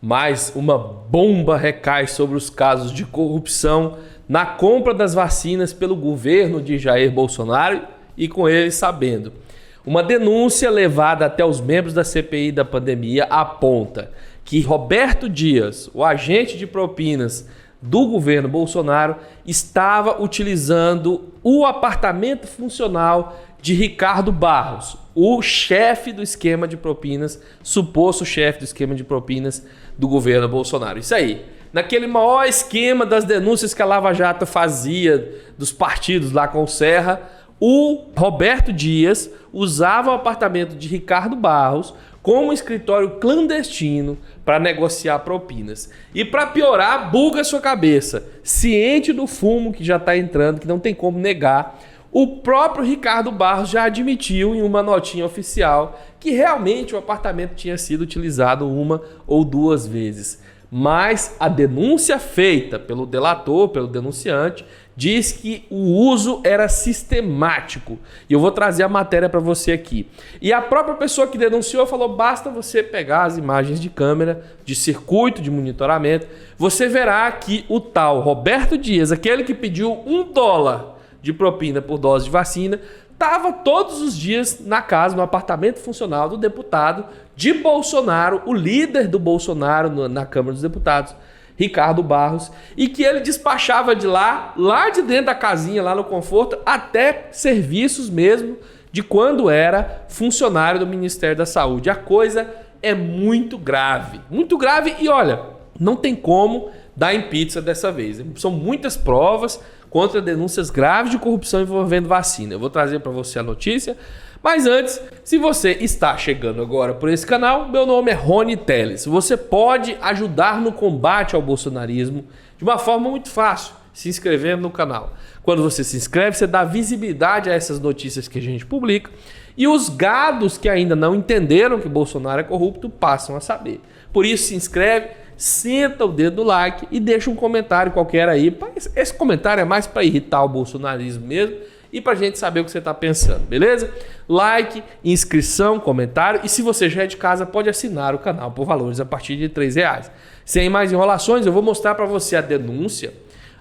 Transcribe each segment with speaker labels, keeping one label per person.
Speaker 1: mais uma bomba recai sobre os casos de corrupção na compra das vacinas pelo governo de Jair Bolsonaro e com ele sabendo. Uma denúncia levada até os membros da CPI da pandemia aponta que Roberto Dias, o agente de propinas do governo Bolsonaro, estava utilizando o apartamento funcional de Ricardo Barros, o chefe do esquema de propinas, suposto chefe do esquema de propinas do governo Bolsonaro. Isso aí, naquele maior esquema das denúncias que a Lava Jato fazia dos partidos lá com o Serra, o Roberto Dias usava o apartamento de Ricardo Barros como um escritório clandestino para negociar propinas. E para piorar, buga a sua cabeça. Ciente do fumo que já está entrando, que não tem como negar, o próprio Ricardo Barros já admitiu em uma notinha oficial que realmente o apartamento tinha sido utilizado uma ou duas vezes. Mas a denúncia feita pelo delator, pelo denunciante, diz que o uso era sistemático. E eu vou trazer a matéria para você aqui. E a própria pessoa que denunciou falou, basta você pegar as imagens de câmera, de circuito de monitoramento, você verá que o tal Roberto Dias, aquele que pediu $1 de propina por dose de vacina, estava todos os dias na casa, no apartamento funcional do deputado de Bolsonaro, o líder do Bolsonaro na Câmara dos Deputados, Ricardo Barros, e que ele despachava de lá de dentro da casinha, lá no conforto, até serviços mesmo de quando era funcionário do Ministério da Saúde. A coisa é muito grave e olha, não tem como dar em pizza dessa vez. São muitas provas contra denúncias graves de corrupção envolvendo vacina. Eu vou trazer para você a notícia, mas antes, se você está chegando agora por esse canal, meu nome é Rony Teles. Você pode ajudar no combate ao bolsonarismo de uma forma muito fácil, se inscrevendo no canal. Quando você se inscreve, você dá visibilidade a essas notícias que a gente publica e os gados que ainda não entenderam que Bolsonaro é corrupto passam a saber. Por isso, se inscreve, senta o dedo no like e deixa um comentário qualquer aí. Esse comentário é mais para irritar o bolsonarismo mesmo e para a gente saber o que você está pensando, beleza? Like, inscrição, comentário e se você já é de casa pode assinar o canal por valores a partir de R$3. Sem mais enrolações, eu vou mostrar para você a denúncia,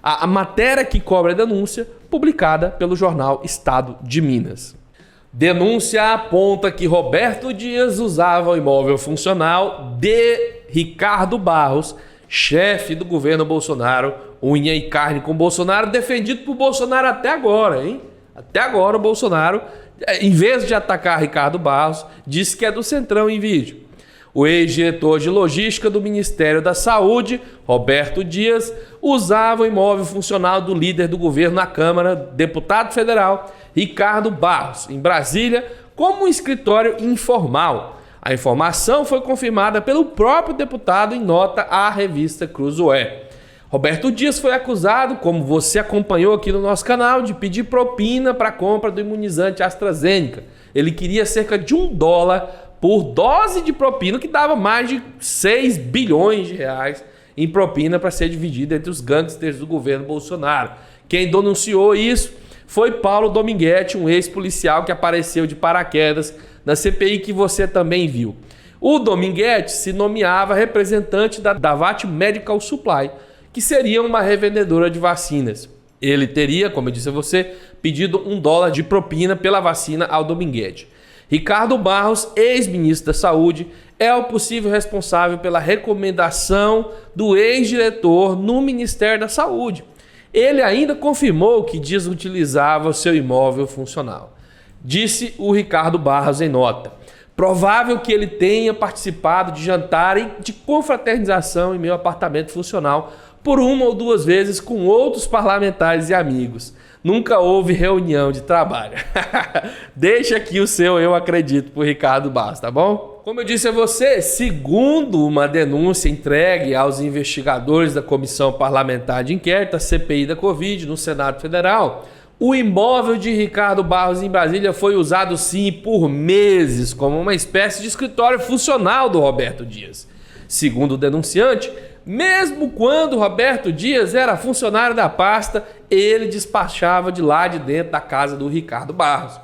Speaker 1: a matéria que cobre a denúncia publicada pelo jornal Estado de Minas. Denúncia aponta que Roberto Dias usava o imóvel funcional de Ricardo Barros, chefe do governo Bolsonaro, unha e carne com Bolsonaro, defendido por Bolsonaro até agora, hein? Até agora o Bolsonaro, em vez de atacar Ricardo Barros, disse que é do Centrão em vídeo. O ex-diretor de logística do Ministério da Saúde, Roberto Dias, usava o imóvel funcional do líder do governo na Câmara, deputado federal, Ricardo Barros, em Brasília, como um escritório informal. A informação foi confirmada pelo próprio deputado em nota à revista Cruzoé. Roberto Dias foi acusado, como você acompanhou aqui no nosso canal, de pedir propina para a compra do imunizante AstraZeneca. Ele queria cerca de $1 por dose de propina, que dava mais de 6 bilhões de reais em propina para ser dividida entre os gangsters do governo Bolsonaro. Quem denunciou isso foi Paulo Dominguete, um ex-policial que apareceu de paraquedas na CPI que você também viu. O Dominguete se nomeava representante da Davat Medical Supply, que seria uma revendedora de vacinas. Ele teria, como eu disse a você, pedido $1 de propina pela vacina ao Dominguete. Ricardo Barros, ex-ministro da Saúde, é o possível responsável pela recomendação do ex-diretor no Ministério da Saúde. Ele ainda confirmou que Dias utilizava o seu imóvel funcional. Disse o Ricardo Barros em nota. Provável que ele tenha participado de jantar e de confraternização em meu apartamento funcional por uma ou duas vezes com outros parlamentares e amigos. Nunca houve reunião de trabalho. Deixa aqui o seu eu acredito pro Ricardo Barros, tá bom? Como eu disse a você, segundo uma denúncia entregue aos investigadores da Comissão Parlamentar de Inquérito, a CPI da Covid, no Senado Federal, o imóvel de Ricardo Barros em Brasília foi usado sim por meses como uma espécie de escritório funcional do Roberto Dias. Segundo o denunciante, mesmo quando Roberto Dias era funcionário da pasta, ele despachava de lá de dentro da casa do Ricardo Barros.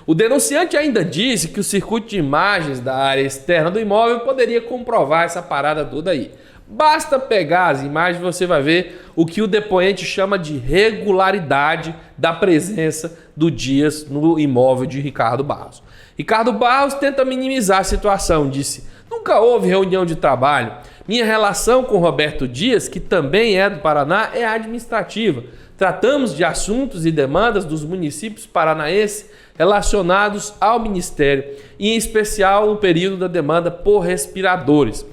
Speaker 1: O denunciante ainda disse que o circuito de imagens da área externa do imóvel poderia comprovar essa parada toda aí. Basta pegar as imagens e você vai ver o que o depoente chama de regularidade da presença do Dias no imóvel de Ricardo Barros. Ricardo Barros tenta minimizar a situação, disse: nunca houve reunião de trabalho. Minha relação com Roberto Dias, que também é do Paraná, é administrativa. Tratamos de assuntos e demandas dos municípios paranaenses relacionados ao Ministério, e em especial no período da demanda por respiradores.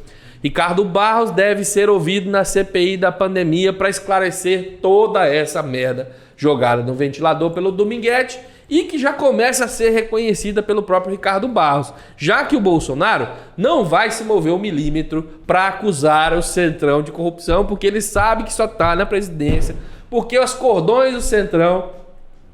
Speaker 1: Ricardo Barros deve ser ouvido na CPI da pandemia para esclarecer toda essa merda jogada no ventilador pelo Dominguete e que já começa a ser reconhecida pelo próprio Ricardo Barros, já que o Bolsonaro não vai se mover um milímetro para acusar o Centrão de corrupção, porque ele sabe que só está na presidência, porque os cordões do Centrão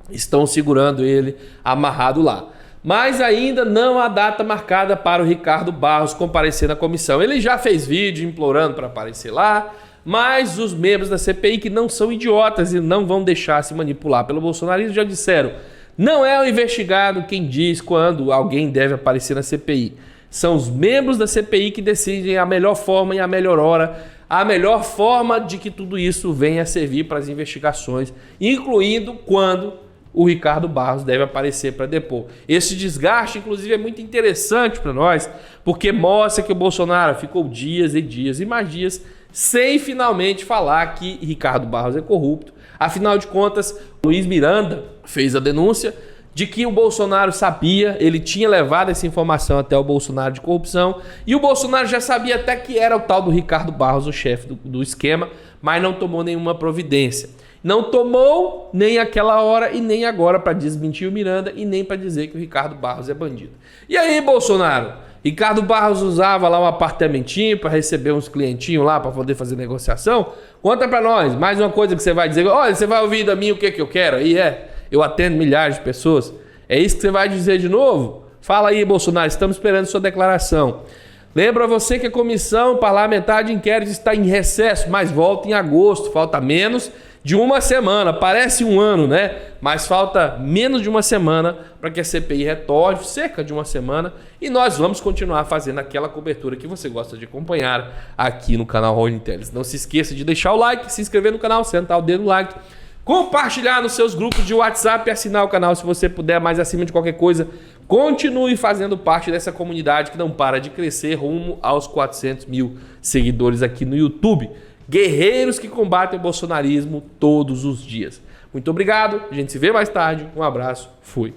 Speaker 1: estão segurando ele amarrado lá. Mas ainda não há data marcada para o Ricardo Barros comparecer na comissão. Ele já fez vídeo implorando para aparecer lá, mas os membros da CPI, que não são idiotas e não vão deixar se manipular pelo bolsonarismo, já disseram: não é o investigado quem diz quando alguém deve aparecer na CPI. São os membros da CPI que decidem a melhor forma e a melhor hora, a melhor forma de que tudo isso venha a servir para as investigações, incluindo quando o Ricardo Barros deve aparecer para depor. Esse desgaste, inclusive, é muito interessante para nós, porque mostra que o Bolsonaro ficou dias e dias e mais dias sem finalmente falar que Ricardo Barros é corrupto. Afinal de contas, Luiz Miranda fez a denúncia de que o Bolsonaro sabia, ele tinha levado essa informação até o Bolsonaro de corrupção, e o Bolsonaro já sabia até que era o tal do Ricardo Barros, o chefe do esquema, mas não tomou nenhuma providência. Não tomou nem aquela hora e nem agora para desmentir o Miranda e nem para dizer que o Ricardo Barros é bandido. E aí, Bolsonaro? Ricardo Barros usava lá um apartamentinho para receber uns clientinhos lá para poder fazer negociação? Conta para nós. Mais uma coisa que você vai dizer: olha, você vai ouvir da mim o que eu quero? Aí eu atendo milhares de pessoas. É isso que você vai dizer de novo? Fala aí, Bolsonaro, estamos esperando sua declaração. Lembra você que a Comissão Parlamentar de Inquérito está em recesso, mas volta em agosto, falta menos de uma semana, parece um ano, né? Mas falta menos de uma semana para que a CPI retorne, cerca de uma semana, e nós vamos continuar fazendo aquela cobertura que você gosta de acompanhar aqui no canal Rony Teles. Não se esqueça de deixar o like, se inscrever no canal, sentar o dedo no like, compartilhar nos seus grupos de WhatsApp e assinar o canal se você puder, mas acima de qualquer coisa, continue fazendo parte dessa comunidade que não para de crescer rumo aos 400 mil seguidores aqui no YouTube. Guerreiros que combatem o bolsonarismo todos os dias. Muito obrigado, a gente se vê mais tarde, um abraço, fui.